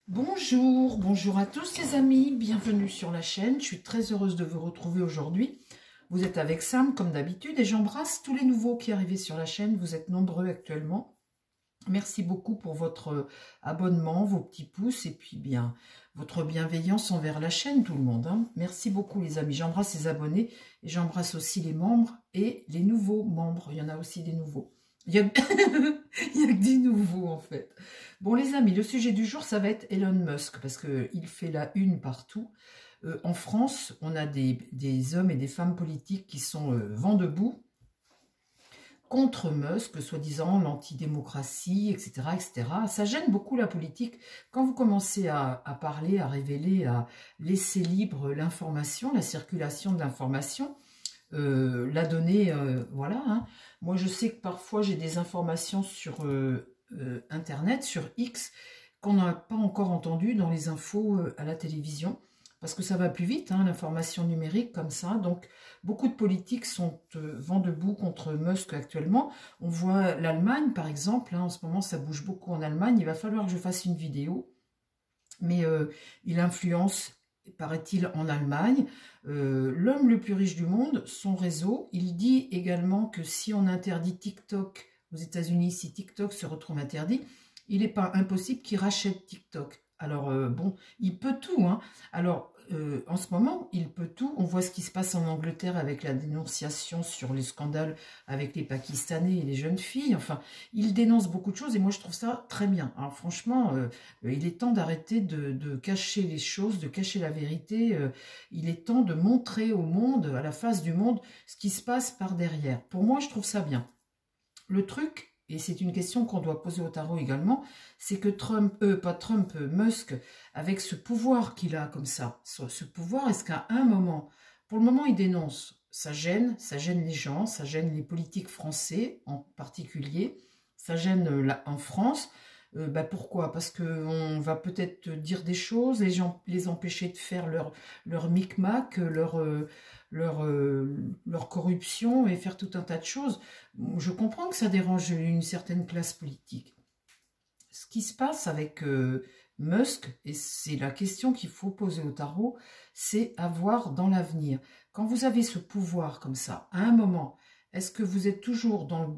Bonjour, bonjour à tous les amis, bienvenue sur la chaîne, je suis très heureuse de vous retrouver aujourd'hui. Vous êtes avec Sam comme d'habitude et j'embrasse tous les nouveaux qui arrivent sur la chaîne, vous êtes nombreux actuellement. Merci beaucoup pour votre abonnement, vos petits pouces et puis bien votre bienveillance envers la chaîne tout le monde. Merci beaucoup les amis, j'embrasse les abonnés et j'embrasse aussi les membres et les nouveaux membres, il y en a aussi des nouveaux. Il y a, il y a que des nouveaux en fait. Bon les amis, le sujet du jour ça va être Elon Musk parce qu'il fait la une partout. En France, on a des hommes et des femmes politiques qui sont vent debout contre Musk, soi-disant l'antidémocratie, etc., etc. Ça gêne beaucoup la politique. Quand vous commencez à parler, à révéler, à laisser libre l'information, la circulation de l'information, la donnée, voilà. Moi, je sais que parfois, j'ai des informations sur Internet, sur X, qu'on n'a pas encore entendues dans les infos à la télévision, parce que ça va plus vite, l'information numérique comme ça. Donc, beaucoup de politiques sont vent debout contre Musk actuellement. On voit l'Allemagne, par exemple, en ce moment, ça bouge beaucoup en Allemagne. Il va falloir que je fasse une vidéo, mais il influence, paraît-il, en Allemagne. L'homme le plus riche du monde, son réseau, il dit également que si on interdit TikTok aux États-Unis, si TikTok se retrouve interdit, il n'est pas impossible qu'il rachète TikTok. Alors, bon, il peut tout, Alors, en ce moment, il peut tout. On voit ce qui se passe en Angleterre avec la dénonciation sur les scandales avec les Pakistanais et les jeunes filles. Enfin, il dénonce beaucoup de choses et moi, je trouve ça très bien. Alors, franchement, il est temps d'arrêter de cacher les choses, de cacher la vérité. Il est temps de montrer au monde, à la face du monde, ce qui se passe par derrière. Pour moi, je trouve ça bien. Le truc, et c'est une question qu'on doit poser au tarot également, c'est que Musk, avec ce pouvoir qu'il a comme ça, ce pouvoir, est-ce qu'à un moment, pour le moment il dénonce, ça gêne les gens, ça gêne les politiques français en particulier, ça gêne en France. Pourquoi? Parce qu'on va peut-être dire des choses, les empêcher de faire leur micmac, leur corruption et faire tout un tas de choses. Je comprends que ça dérange une certaine classe politique. Ce qui se passe avec Musk, et c'est la question qu'il faut poser au tarot, c'est à voir dans l'avenir. Quand vous avez ce pouvoir comme ça, à un moment, est-ce que vous êtes toujours dans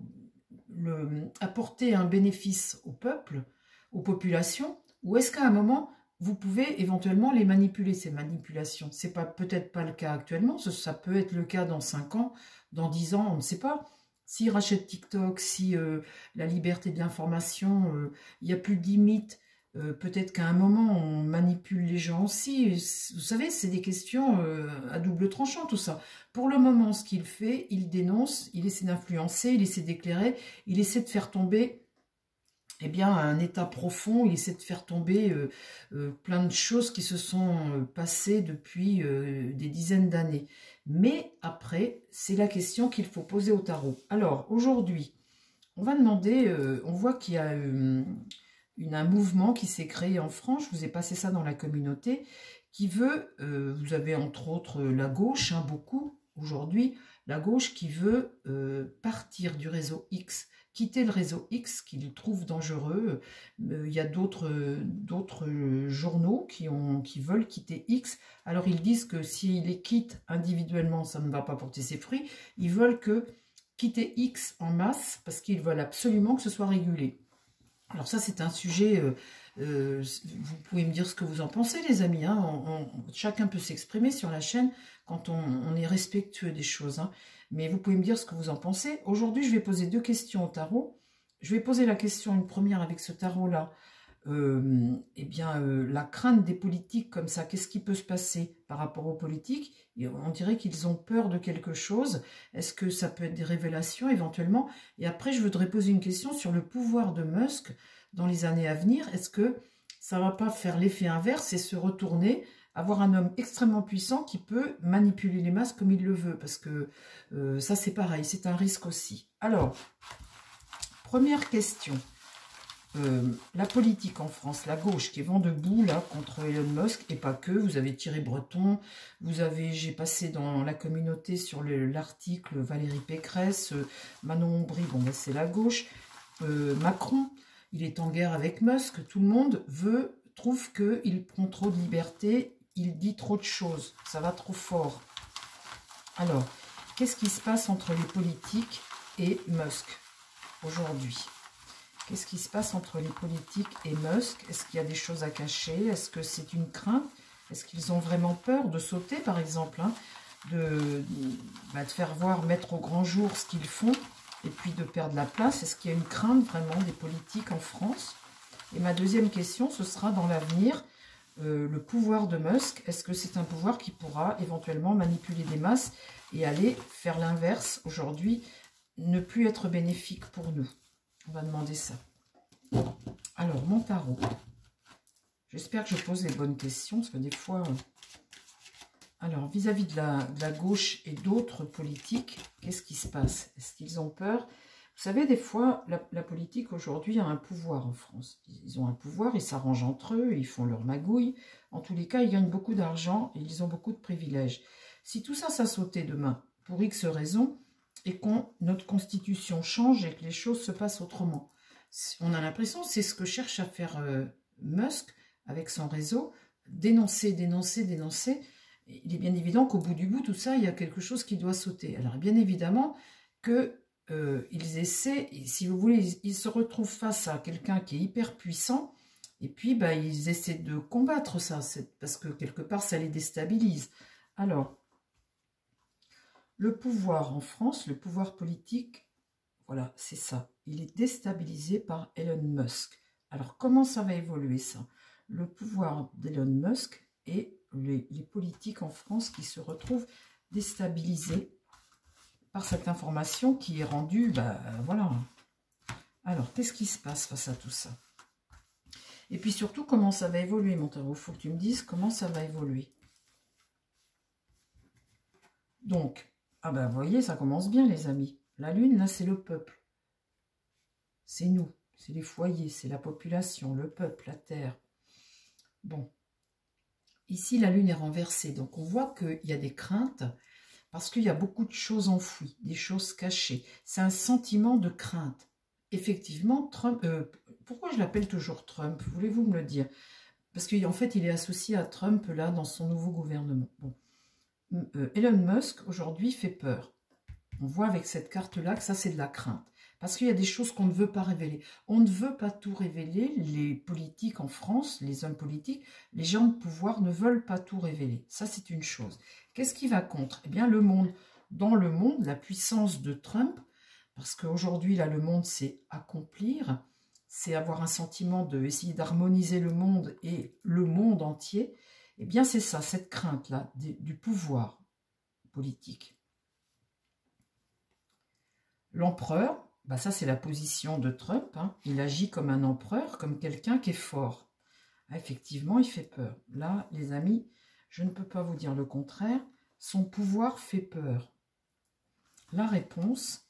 apporter un bénéfice au peuple, aux populations, ou est-ce qu'à un moment, vous pouvez éventuellement les manipuler, ces manipulations? C'est peut-être pas le cas actuellement, ça peut être le cas dans 5 ans, dans 10 ans, on ne sait pas. S'ils rachètent TikTok, si la liberté de l'information, il n'y a plus de limite, peut-être qu'à un moment, on manipule les gens aussi. Vous savez, c'est des questions à double tranchant, tout ça. Pour le moment, ce qu'il fait, il dénonce, il essaie d'influencer, il essaie d'éclairer, il essaie de faire tomber un état profond, il essaie de faire tomber plein de choses qui se sont passées depuis des dizaines d'années. Mais après, c'est la question qu'il faut poser au tarot. Alors, aujourd'hui, on va demander, on voit qu'il y a un mouvement qui s'est créé en France, je vous ai passé ça dans la communauté, qui veut, vous avez entre autres la gauche, beaucoup aujourd'hui, la gauche qui veut partir du réseau X, quitter le réseau X qu'il trouve dangereux. Il y a d'autres journaux qui veulent quitter X. Alors ils disent que s'ils les quittent individuellement, ça ne va pas porter ses fruits. Ils veulent quitter X en masse parce qu'ils veulent absolument que ce soit régulé. Alors ça, c'est un sujet, vous pouvez me dire ce que vous en pensez, les amis. Chacun peut s'exprimer sur la chaîne quand on est respectueux des choses. Mais vous pouvez me dire ce que vous en pensez. Aujourd'hui, je vais poser 2 questions au tarot. Je vais poser la question, une première avec ce tarot-là. La crainte des politiques comme ça, qu'est-ce qui peut se passer par rapport aux politiques? Et on dirait qu'ils ont peur de quelque chose. Est-ce que ça peut être des révélations éventuellement? Et après, je voudrais poser une question sur le pouvoir de Musk dans les années à venir. Est-ce que ça ne va pas faire l'effet inverse et se retourner, avoir un homme extrêmement puissant qui peut manipuler les masses comme il le veut? Parce que ça, c'est pareil, c'est un risque aussi. Alors, première question. La politique en France, la gauche qui est vent debout là contre Elon Musk, et pas que, vous avez Thierry Breton, j'ai passé dans la communauté sur l'article Valérie Pécresse, Manon Aubry, c'est la gauche, Macron, il est en guerre avec Musk, tout le monde veut trouve qu'il prend trop de liberté, il dit trop de choses, ça va trop fort. Alors, qu'est-ce qui se passe entre les politiques et Musk aujourd'hui? Qu'est-ce qui se passe entre les politiques et Musk? Est-ce qu'il y a des choses à cacher? Est-ce que c'est une crainte? Est-ce qu'ils ont vraiment peur de sauter, par exemple, hein, de faire voir, mettre au grand jour ce qu'ils font, et puis de perdre la place? Est-ce qu'il y a une crainte vraiment des politiques en France? Et ma deuxième question, ce sera dans l'avenir, le pouvoir de Musk, est-ce que c'est un pouvoir qui pourra éventuellement manipuler des masses et aller faire l'inverse aujourd'hui, ne plus être bénéfique pour nous? On va demander ça. Alors, mon tarot. J'espère que je pose les bonnes questions, parce que des fois... Alors, vis-à-vis de la gauche et d'autres politiques, qu'est-ce qui se passe? Est-ce qu'ils ont peur? Vous savez, des fois, la politique aujourd'hui a un pouvoir en France. Ils ont un pouvoir, ils s'arrangent entre eux, ils font leur magouille. En tous les cas, ils gagnent beaucoup d'argent et ils ont beaucoup de privilèges. Si tout ça, ça sautait demain, pour X raisons, et que notre constitution change et que les choses se passent autrement, on a l'impression, c'est ce que cherche à faire Musk avec son réseau, dénoncer, dénoncer, dénoncer. Il est bien évident qu'au bout du bout, tout ça, il y a quelque chose qui doit sauter. Alors, bien évidemment que ils essaient, si vous voulez, ils se retrouvent face à quelqu'un qui est hyper puissant, et puis ils essaient de combattre ça, parce que quelque part, ça les déstabilise. Alors, le pouvoir en France, le pouvoir politique, voilà, c'est ça. Il est déstabilisé par Elon Musk. Alors, comment ça va évoluer, ça? Le pouvoir d'Elon Musk et les politiques en France qui se retrouvent déstabilisés par cette information qui est rendue, voilà. Alors, qu'est-ce qui se passe face à tout ça? Et puis surtout, comment ça va évoluer, mon tarot? Il faut que tu me dises comment ça va évoluer. Donc, vous voyez, ça commence bien, les amis. La Lune, là, c'est le peuple. C'est nous, c'est les foyers, c'est la population, le peuple, la terre. Bon. Ici, la Lune est renversée, donc on voit qu'il y a des craintes, parce qu'il y a beaucoup de choses enfouies, des choses cachées. C'est un sentiment de crainte. Effectivement, Trump... pourquoi je l'appelle toujours Trump? Voulez-vous me le dire? Parce qu'en fait, il est associé à Trump, là, dans son nouveau gouvernement. Bon. Elon Musk, aujourd'hui, fait peur. On voit avec cette carte-là que ça, c'est de la crainte. Parce qu'il y a des choses qu'on ne veut pas révéler. On ne veut pas tout révéler. Les politiques en France, les hommes politiques, les gens de pouvoir ne veulent pas tout révéler. Ça, c'est une chose. Qu'est-ce qui va contre? Eh bien, le monde. Dans le monde, la puissance de Trump, parce qu'aujourd'hui, là, le monde, c'est accomplir, c'est avoir un sentiment de essayer d'harmoniser le monde et le monde entier. Eh bien, c'est ça, cette crainte-là du pouvoir politique. L'empereur, ça c'est la position de Trump, hein. Il agit comme un empereur, comme quelqu'un qui est fort. Effectivement, il fait peur. Là, les amis, je ne peux pas vous dire le contraire, son pouvoir fait peur. La réponse,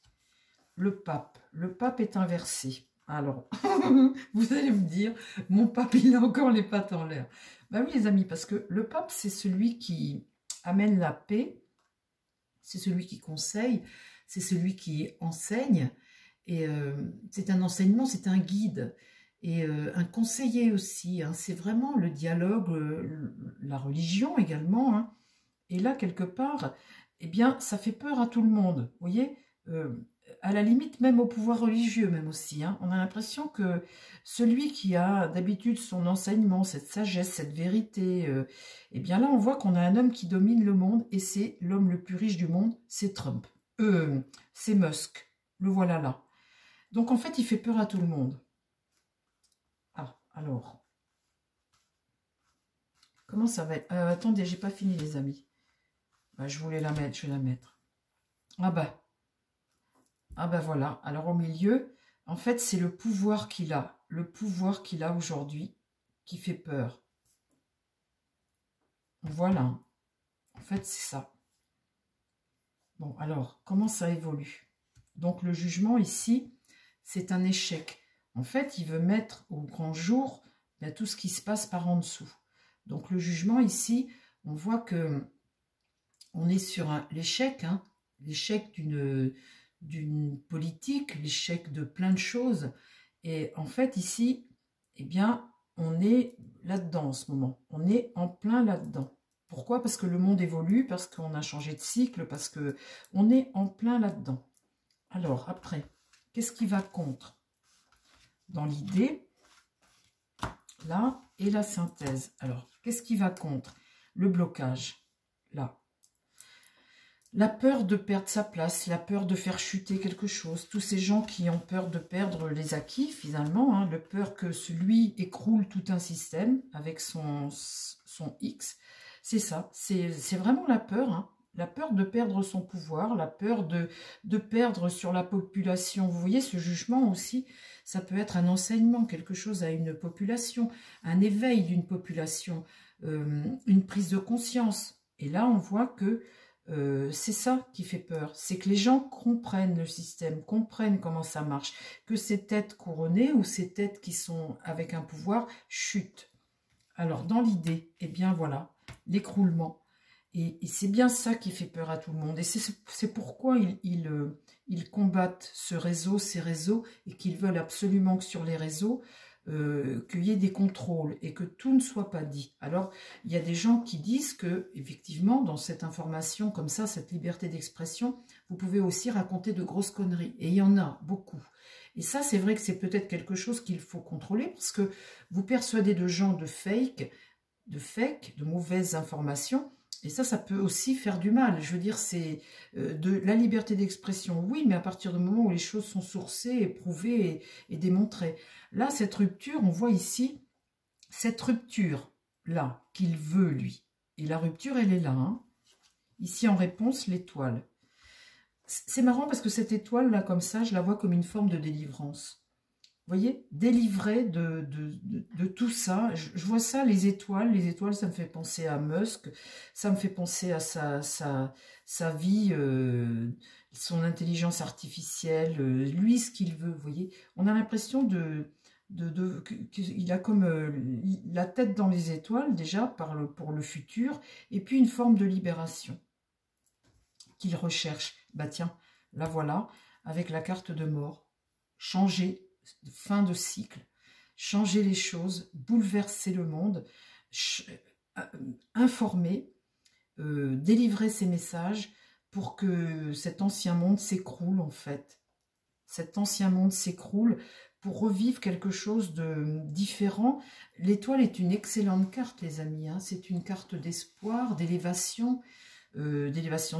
le pape. Le pape est inversé. Alors, vous allez me dire, mon pape, il a encore les pattes en l'air. Oui, les amis, parce que le pape, c'est celui qui amène la paix, c'est celui qui conseille, c'est celui qui enseigne, et c'est un enseignement, c'est un guide, et un conseiller aussi, hein. C'est vraiment le dialogue, la religion également, hein. Et là, quelque part, eh bien, ça fait peur à tout le monde, vous voyez, à la limite même au pouvoir religieux même aussi, hein. On a l'impression que celui qui a d'habitude son enseignement, cette sagesse, cette vérité, eh bien là on voit qu'on a un homme qui domine le monde et c'est l'homme le plus riche du monde, c'est Trump. C'est Musk, le voilà là. Donc en fait il fait peur à tout le monde. Ah, alors. Comment ça va être? Attendez, j'ai pas fini les amis. Je voulais la mettre, je vais la mettre. Voilà. Alors au milieu, en fait, c'est le pouvoir qu'il a. Le pouvoir qu'il a aujourd'hui qui fait peur. Voilà. En fait, c'est ça. Bon, alors, comment ça évolue? Donc le jugement ici, c'est un échec. En fait, il veut mettre au grand jour tout ce qui se passe par en dessous. Donc le jugement ici, on voit que on est sur l'échec, hein, l'échec d'une politique, l'échec de plein de choses. Et en fait, ici, eh bien, on est là-dedans en ce moment. On est en plein là-dedans. Pourquoi? Parce que le monde évolue, parce qu'on a changé de cycle, parce que on est en plein là-dedans. Alors, après, qu'est-ce qui va contre? Dans l'idée, là, et la synthèse. Alors, qu'est-ce qui va contre? Le blocage, là. La peur de perdre sa place, la peur de faire chuter quelque chose. Tous ces gens qui ont peur de perdre les acquis, finalement, hein, le peur que celui écroule tout un système avec son X. C'est ça, c'est vraiment la peur, hein. La peur de perdre son pouvoir, la peur de perdre sur la population. Vous voyez, ce jugement aussi, ça peut être un enseignement, quelque chose à une population, un éveil d'une population, une prise de conscience. Et là, on voit que c'est ça qui fait peur, c'est que les gens comprennent le système, comprennent comment ça marche, que ces têtes couronnées ou ces têtes qui sont avec un pouvoir chutent. Alors, dans l'idée, eh bien voilà, l'écroulement. Et c'est bien ça qui fait peur à tout le monde. Et c'est pourquoi ils combattent ces réseaux, et qu'ils veulent absolument que sur les réseaux, qu'il y ait des contrôles et que tout ne soit pas dit. Alors, il y a des gens qui disent que, effectivement, dans cette information comme ça, cette liberté d'expression, vous pouvez aussi raconter de grosses conneries. Et il y en a beaucoup. Et ça, c'est vrai que c'est peut-être quelque chose qu'il faut contrôler parce que vous persuadez de gens de fake, de mauvaises informations. Et ça peut aussi faire du mal. Je veux dire, c'est de la liberté d'expression, oui, mais à partir du moment où les choses sont sourcées, éprouvées et démontrées. Là, cette rupture, on voit ici, cette rupture-là, qu'il veut, lui. Et la rupture, elle est là. Hein. Ici, en réponse, l'étoile. C'est marrant parce que cette étoile-là, comme ça, je la vois comme une forme de délivrance. Vous voyez, délivré de tout ça. Je vois ça, les étoiles, ça me fait penser à Musk, ça me fait penser à sa vie, son intelligence artificielle, lui, ce qu'il veut, vous voyez. On a l'impression qu'il a comme la tête dans les étoiles, déjà, pour le futur, et puis une forme de libération qu'il recherche. Bah tiens, la voilà, avec la carte de mort. Changer, fin de cycle, changer les choses, bouleverser le monde, informer, délivrer ces messages pour que cet ancien monde s'écroule en fait. Cet ancien monde s'écroule pour revivre quelque chose de différent. L'étoile est une excellente carte, les amis. Hein. C'est une carte d'espoir, d'élévation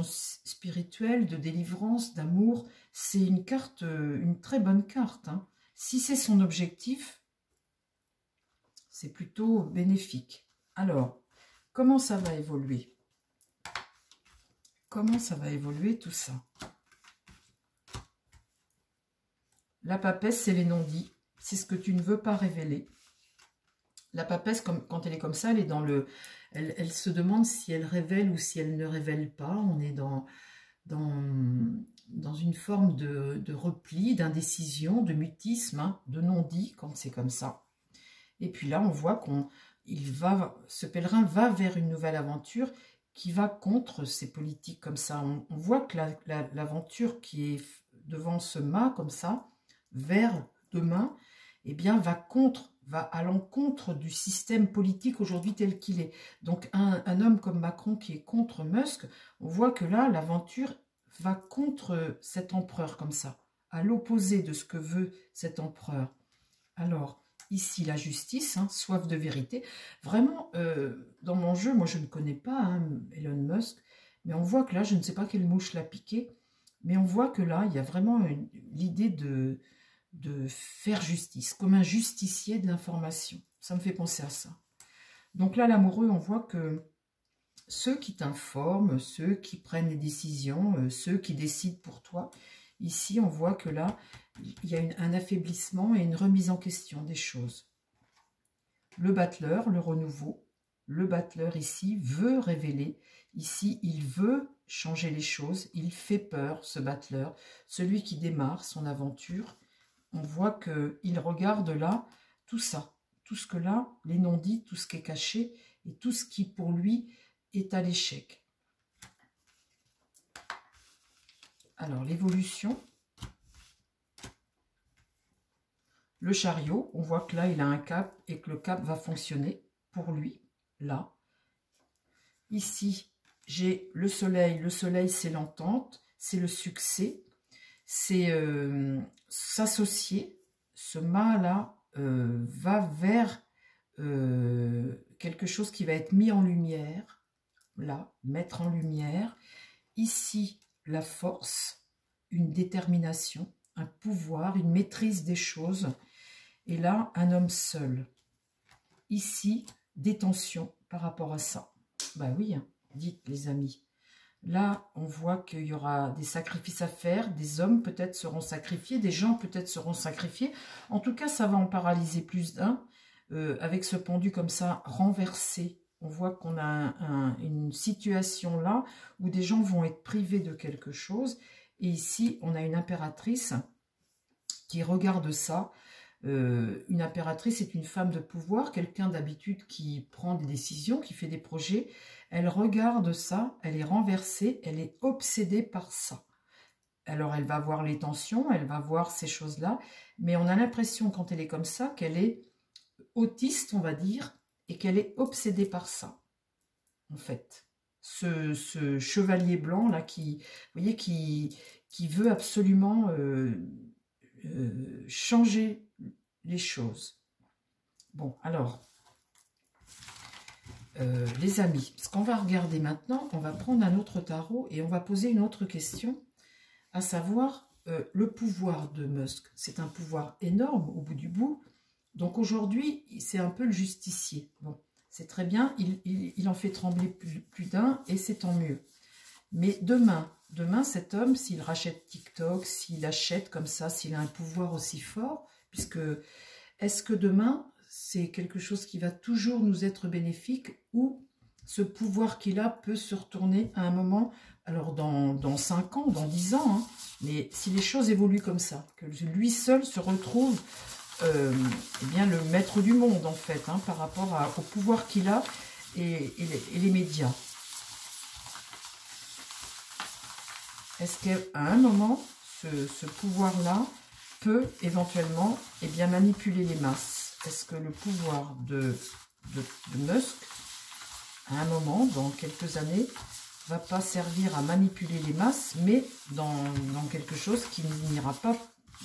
spirituelle, de délivrance, d'amour. C'est une carte, une très bonne carte. Hein. Si c'est son objectif, c'est plutôt bénéfique. Alors, comment ça va évoluer? Comment ça va évoluer tout ça? La papesse, c'est les non-dits. C'est ce que tu ne veux pas révéler. La papesse, quand elle est comme ça, elle est dans le... Elle se demande si elle révèle ou si elle ne révèle pas. On est dans une forme de repli, d'indécision, de mutisme, hein, de non-dit, quand c'est comme ça. Et puis là, on voit ce pèlerin va vers une nouvelle aventure qui va contre ces politiques comme ça. On voit que l'aventure qui est devant ce mât, comme ça, vers demain, eh bien, va à l'encontre du système politique aujourd'hui tel qu'il est. Donc, un homme comme Macron qui est contre Musk, on voit que là, l'aventure va contre cet empereur comme ça, à l'opposé de ce que veut cet empereur. Alors, ici, la justice, hein, soif de vérité. Vraiment, dans mon jeu, moi, je ne connais pas hein, Elon Musk, mais on voit que là, je ne sais pas quelle mouche l'a piqué, mais on voit que là, il y a vraiment l'idée de faire justice, comme un justicier de l'information. Ça me fait penser à ça. Donc là, l'amoureux, on voit que ceux qui t'informent, ceux qui prennent les décisions, ceux qui décident pour toi, ici, on voit que là, il y a un affaiblissement et une remise en question des choses. Le battleur, le renouveau, le battleur ici veut révéler, ici, il veut changer les choses, il fait peur, ce battleur, celui qui démarre son aventure. On voit qu'il regarde là tout ça, tout ce que là, les non-dits, tout ce qui est caché et tout ce qui pour lui est à l'échec. Alors l'évolution, Le chariot, on voit que là, il a un cap et que le cap va fonctionner pour lui, là. Ici, j'ai le soleil. Le soleil, c'est l'entente, c'est le succès, c'est s'associer. Ce mât-là va vers quelque chose qui va être mis en lumière. Là, mettre en lumière. Ici, la force, une détermination, un pouvoir, une maîtrise des choses. Et là, un homme seul. Ici, des tensions par rapport à ça. Bah oui, hein, dites les amis. Là, on voit qu'il y aura des sacrifices à faire. Des hommes peut-être seront sacrifiés. Des gens peut-être seront sacrifiés. En tout cas, ça va en paralyser plus d'un. Avec ce pendu comme ça, renversé. On voit qu'on a une situation là où des gens vont être privés de quelque chose. Et ici, on a une impératrice qui regarde ça. Une impératrice est une femme de pouvoir, quelqu'un d'habitude qui prend des décisions, qui fait des projets. Elle regarde ça, elle est renversée, elle est obsédée par ça. Alors, elle va voir les tensions, elle va voir ces choses-là, mais on a l'impression, quand elle est comme ça, qu'elle est autiste, on va dire, et qu'elle est obsédée par ça, en fait. Ce chevalier blanc, là, vous voyez, qui veut absolument changer les choses. Bon, alors, les amis, ce qu'on va regarder maintenant, on va prendre un autre tarot et on va poser une autre question, à savoir le pouvoir de Musk. C'est un pouvoir énorme au bout du bout. Donc aujourd'hui, c'est un peu le justicier. Bon, c'est très bien, il en fait trembler plus d'un et c'est tant mieux. Mais demain, cet homme, s'il rachète TikTok, s'il achète comme ça, s'il a un pouvoir aussi fort, puisque est-ce que demain, c'est quelque chose qui va toujours nous être bénéfique ou ce pouvoir qu'il a peut se retourner à un moment, alors dans 5 ans, dans 10 ans, hein, mais si les choses évoluent comme ça, que lui seul se retrouve eh bien, le maître du monde, en fait, hein, par rapport au pouvoir qu'il a et les médias. Est-ce qu'à un moment, ce pouvoir-là peut éventuellement bien, manipuler les masses? Est-ce que le pouvoir de Musk, à un moment, dans quelques années, va pas servir à manipuler les masses, mais dans quelque chose qui n'ira pas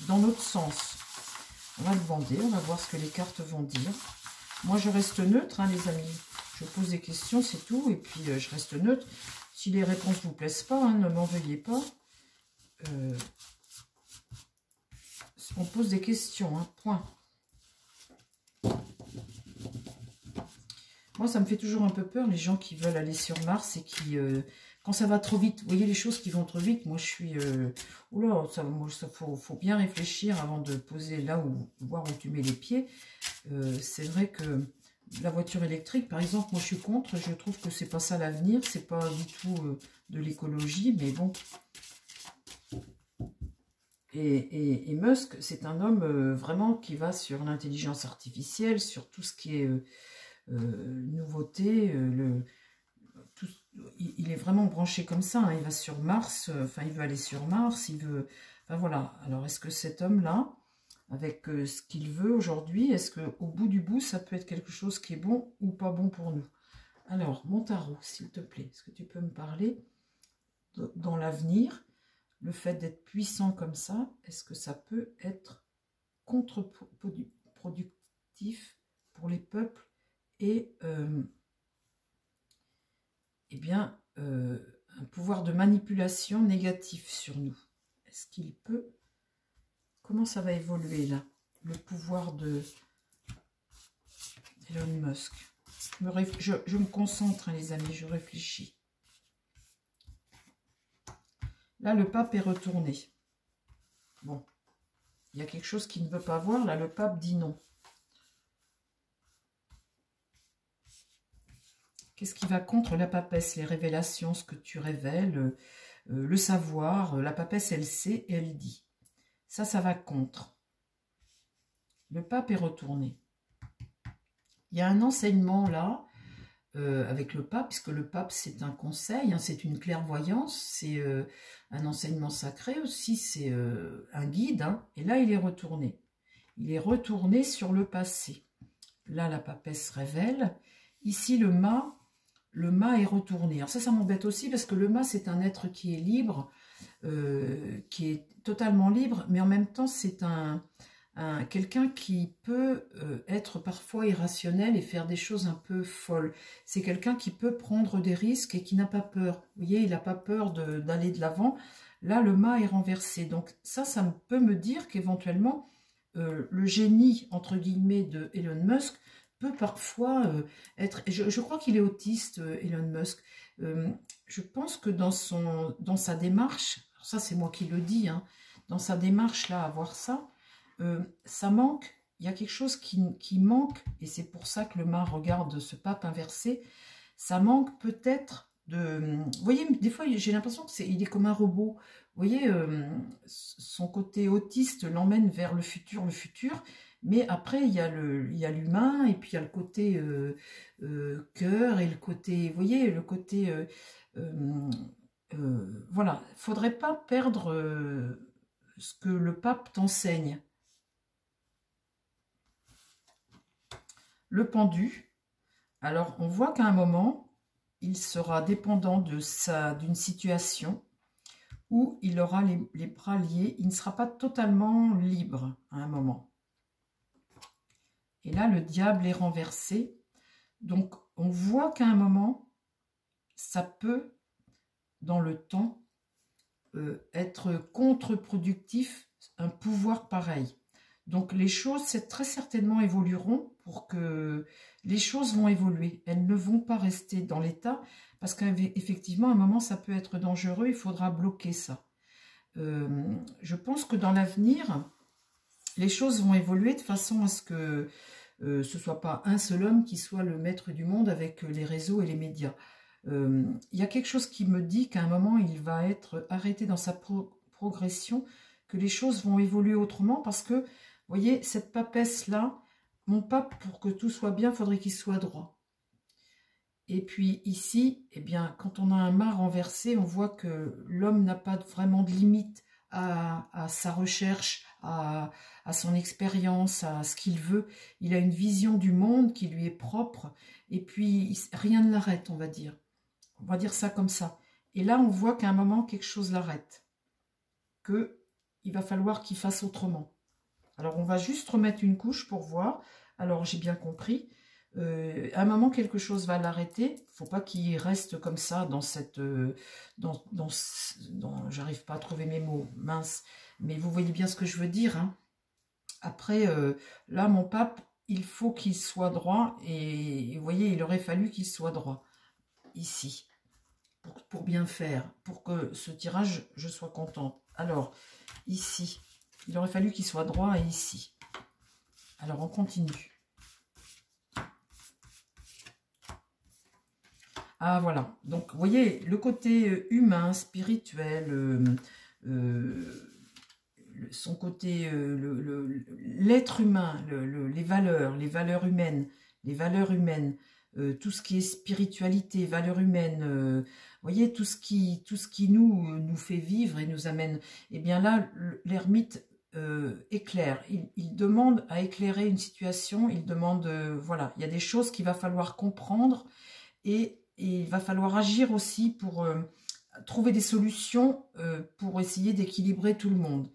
dans notre sens? On va demander, on va voir ce que les cartes vont dire. Moi, je reste neutre, hein, les amis. Je pose des questions, c'est tout, et puis je reste neutre. Si les réponses ne vous plaisent pas, hein, ne m'en veuillez pas. On pose des questions, hein, point. Moi, ça me fait toujours un peu peur, les gens qui veulent aller sur Mars et qui... quand ça va trop vite, vous voyez les choses qui vont trop vite, moi je suis... oula, ça faut bien réfléchir avant de poser là où, voir où tu mets les pieds. C'est vrai que la voiture électrique, par exemple, moi je suis contre, je trouve que c'est pas ça l'avenir, c'est pas du tout de l'écologie, mais bon... Et Musk, c'est un homme vraiment qui va sur l'intelligence artificielle, sur tout ce qui est nouveauté. Il est vraiment branché comme ça. Hein, il va sur Mars, il veut aller sur Mars, il veut... Enfin voilà. Alors, est-ce que cet homme-là, avec ce qu'il veut aujourd'hui, est-ce qu'au bout du bout, ça peut être quelque chose qui est bon ou pas bon pour nous? Alors, mon tarot, s'il te plaît, est-ce que tu peux me parler dans l'avenir? Le fait d'être puissant comme ça, est-ce que ça peut être contre-productif pour les peuples et bien, un pouvoir de manipulation négatif sur nous? Est-ce qu'il peut... Comment ça va évoluer là? Le pouvoir de Elon Musk. Je me concentre, hein, les amis, je réfléchis. Là, le pape est retourné. Bon, il y a quelque chose qu'il ne veut pas voir. Là, le pape dit non. Qu'est-ce qui va contre la papesse? Les révélations, ce que tu révèles, le savoir. La papesse, elle sait et elle dit. Ça va contre. Le pape est retourné. Il y a un enseignement là, avec le pape, puisque le pape, c'est un conseil, hein, c'est une clairvoyance, c'est un enseignement sacré aussi, c'est un guide. Hein, et là, il est retourné. il est retourné sur le passé. Là, la papesse révèle. Ici, le mât est retourné. Alors ça m'embête aussi parce que le mât, c'est un être qui est libre, qui est totalement libre, mais en même temps, c'est quelqu'un qui peut être parfois irrationnel et faire des choses un peu folles. C'est quelqu'un qui peut prendre des risques et qui n'a pas peur. Vous voyez, il n'a pas peur d'aller de l'avant. Là, le mât est renversé. Donc ça peut me dire qu'éventuellement, le génie, entre guillemets, de Elon Musk peut parfois être... Je crois qu'il est autiste, Elon Musk. Je pense que dans sa démarche, ça c'est moi qui le dis, hein, dans sa démarche là, à voir ça, ça manque, il y a quelque chose qui manque, et c'est pour ça que le mât regarde ce pape inversé, ça manque peut-être de... Vous voyez, des fois j'ai l'impression qu'il est comme un robot. Vous voyez, son côté autiste l'emmène vers le futur, mais après il y a l'humain, et puis il y a le côté cœur, et le côté, vous voyez, le côté... voilà, il ne faudrait pas perdre ce que le pape t'enseigne. Le pendu, alors on voit qu'à un moment, il sera dépendant d'une situation où il aura les bras liés, il ne sera pas totalement libre à un moment. Et là, le diable est renversé. Donc, on voit qu'à un moment, ça peut, dans le temps, être contre-productif, un pouvoir pareil. Donc, les choses, très certainement évolueront pour que les choses vont évoluer. Elles ne vont pas rester dans l'état parce qu'effectivement, à un moment, ça peut être dangereux. Il faudra bloquer ça. Je pense que dans l'avenir, les choses vont évoluer de façon à ce que ce ne soit pas un seul homme qui soit le maître du monde avec les réseaux et les médias. Il y a quelque chose qui me dit qu'à un moment, il va être arrêté dans sa progression, que les choses vont évoluer autrement parce que, vous voyez, cette papesse-là, mon pape, pour que tout soit bien, il faudrait qu'il soit droit. Et puis ici, eh bien, quand on a un mât renversé, on voit que l'homme n'a pas vraiment de limite à sa recherche, à son expérience, à ce qu'il veut. Il a une vision du monde qui lui est propre, et puis rien ne l'arrête, on va dire. On va dire ça comme ça. Et là, on voit qu'à un moment, quelque chose l'arrête. qu'il va falloir qu'il fasse autrement. Alors, on va juste remettre une couche pour voir. Alors, j'ai bien compris. À un moment, quelque chose va l'arrêter. Il ne faut pas qu'il reste comme ça dans cette... j'arrive pas à trouver mes mots, mince. Mais vous voyez bien ce que je veux dire. Hein. Après, là, mon pape, il faut qu'il soit droit. Et vous voyez, il aurait fallu qu'il soit droit. Ici. Pour bien faire. Pour que ce tirage, je sois contente. Alors, ici. Il aurait fallu qu'il soit droit et ici. Alors, on continue. Ah, voilà. Donc, vous voyez, le côté humain, spirituel, son côté, l'être humain, les valeurs humaines, tout ce qui est spiritualité, valeurs humaines, vous voyez, tout ce qui nous fait vivre et nous amène. Eh bien là, l'ermite éclaire. Il demande à éclairer une situation, il demande, voilà, il y a des choses qu'il va falloir comprendre et il va falloir agir aussi pour trouver des solutions pour essayer d'équilibrer tout le monde.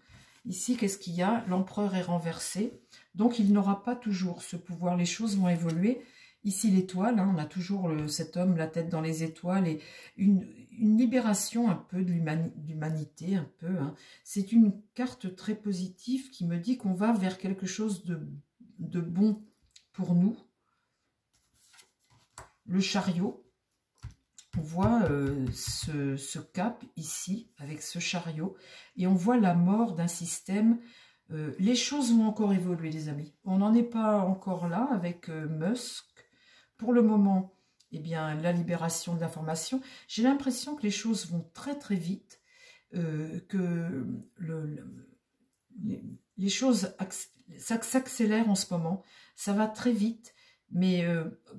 Ici, qu'est-ce qu'il y a? L'empereur est renversé, donc il n'aura pas toujours ce pouvoir, les choses vont évoluer. Ici, l'étoile, hein, on a toujours cet homme, la tête dans les étoiles, et une libération un peu de l'humanité, un peu. Hein. C'est une carte très positive qui me dit qu'on va vers quelque chose de bon pour nous. Le chariot, on voit ce cap ici, avec ce chariot, et on voit la mort d'un système. Les choses vont encore évoluer, les amis. On n'en est pas encore là avec Musk. Pour le moment, eh bien, la libération de l'information, j'ai l'impression que les choses vont très très vite, que les choses s'accélèrent en ce moment, ça va très vite, mais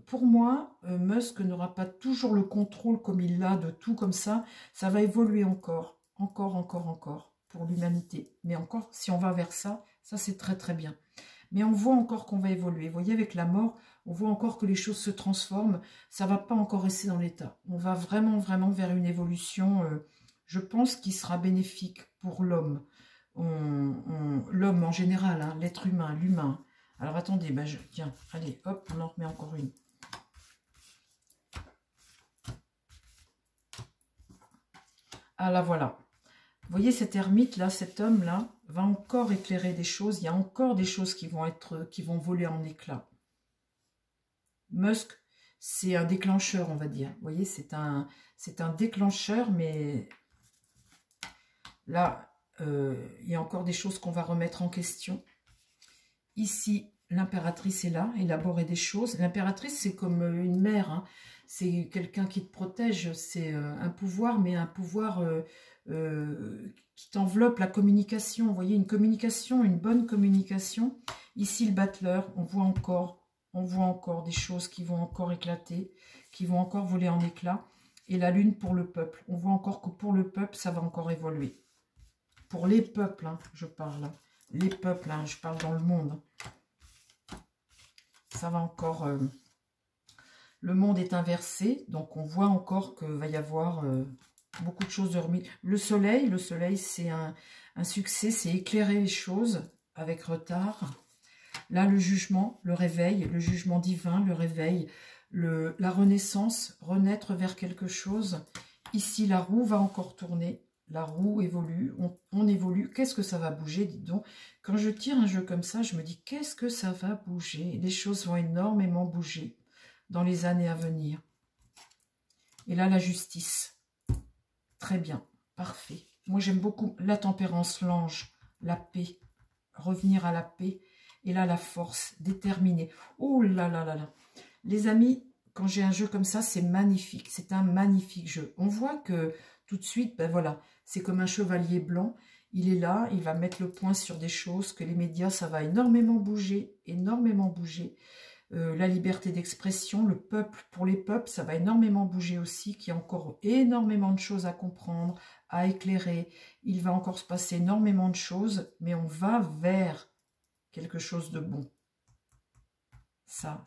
pour moi, Musk n'aura pas toujours le contrôle comme il l'a de tout comme ça va évoluer encore pour l'humanité. Mais encore, si on va vers ça, ça c'est très très bien. Mais on voit encore qu'on va évoluer. Vous voyez, avec la mort, on voit encore que les choses se transforment. Ça ne va pas encore rester dans l'état. On va vraiment, vraiment vers une évolution, je pense, qui sera bénéfique pour l'homme. L'homme en général, hein, l'être humain, l'humain. Alors attendez, tiens, allez, hop, on en remet encore une. Ah là, voilà. Vous voyez cet ermite là, cet homme là, va encore éclairer des choses. Il y a encore des choses qui vont voler en éclats. Musk, c'est un déclencheur, on va dire. Vous voyez, c'est un déclencheur, mais là, il y a encore des choses qu'on va remettre en question. Ici, l'impératrice est là, élaborer des choses. L'impératrice, c'est comme une mère, hein. C'est quelqu'un qui te protège, c'est un pouvoir, mais un pouvoir qui t'enveloppe, la communication. Vous voyez, une communication, une bonne communication. Ici, le battleur, on voit encore des choses qui vont encore éclater, qui vont encore voler en éclats. Et la lune pour le peuple. On voit encore que pour le peuple, ça va encore évoluer. Pour les peuples, hein, je parle. Les peuples, hein, je parle dans le monde. Ça va encore... le monde est inversé, donc on voit encore qu'il va y avoir beaucoup de choses de remis. Le soleil, c'est un succès, c'est éclairer les choses avec retard. Là, le jugement, le réveil, le jugement divin, le réveil, la renaissance, renaître vers quelque chose. Ici, la roue va encore tourner. La roue évolue, on évolue. Qu'est-ce que ça va bouger, dites donc. Quand je tire un jeu comme ça, je me dis, qu'est-ce que ça va bouger? Les choses vont énormément bouger dans les années à venir. Et là, la justice. Très bien, parfait. Moi, j'aime beaucoup la tempérance, l'ange, la paix, revenir à la paix. Et là, la force, déterminée. Oh là là là là. Les amis, quand j'ai un jeu comme ça, c'est magnifique. C'est un magnifique jeu. On voit que tout de suite, ben voilà, c'est comme un chevalier blanc. Il est là, il va mettre le point sur des choses que les médias, ça va énormément bouger, énormément bouger. La liberté d'expression, le peuple, pour les peuples, ça va énormément bouger aussi, qu'il y a encore énormément de choses à comprendre, à éclairer. Il va encore se passer énormément de choses, mais on va vers quelque chose de bon. Ça.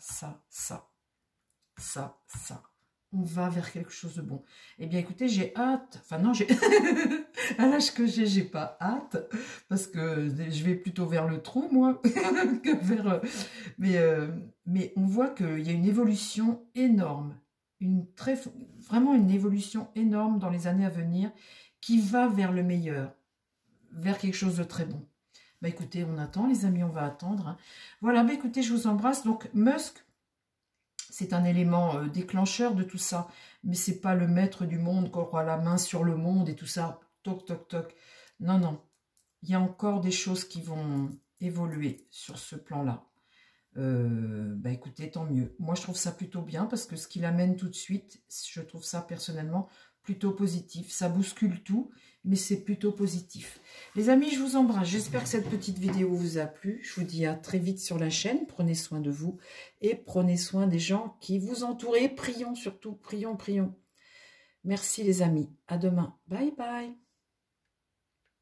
On va vers quelque chose de bon. Eh bien, écoutez, j'ai hâte. Enfin, non, j'ai... à l'âge que j'ai pas hâte. Parce que je vais plutôt vers le trou, moi. que vers... mais on voit qu'il y a une évolution énorme. Vraiment une évolution énorme dans les années à venir qui va vers le meilleur. Vers quelque chose de très bon. Bah, écoutez, on attend, les amis, on va attendre. Hein. Voilà, bah, écoutez, je vous embrasse. Donc, Musk... c'est un élément déclencheur de tout ça, mais c'est pas le maître du monde qui aura la main sur le monde et tout ça, toc, toc, toc. Non, non, il y a encore des choses qui vont évoluer sur ce plan-là. Bah écoutez, tant mieux. Moi, je trouve ça plutôt bien parce que ce qu'il amène tout de suite, je trouve ça personnellement plutôt positif. Ça bouscule tout, mais c'est plutôt positif. Les amis, je vous embrasse. J'espère que cette petite vidéo vous a plu. Je vous dis à très vite sur la chaîne. Prenez soin de vous et prenez soin des gens qui vous entourent. Prions surtout, prions, prions. Merci les amis. À demain. Bye bye.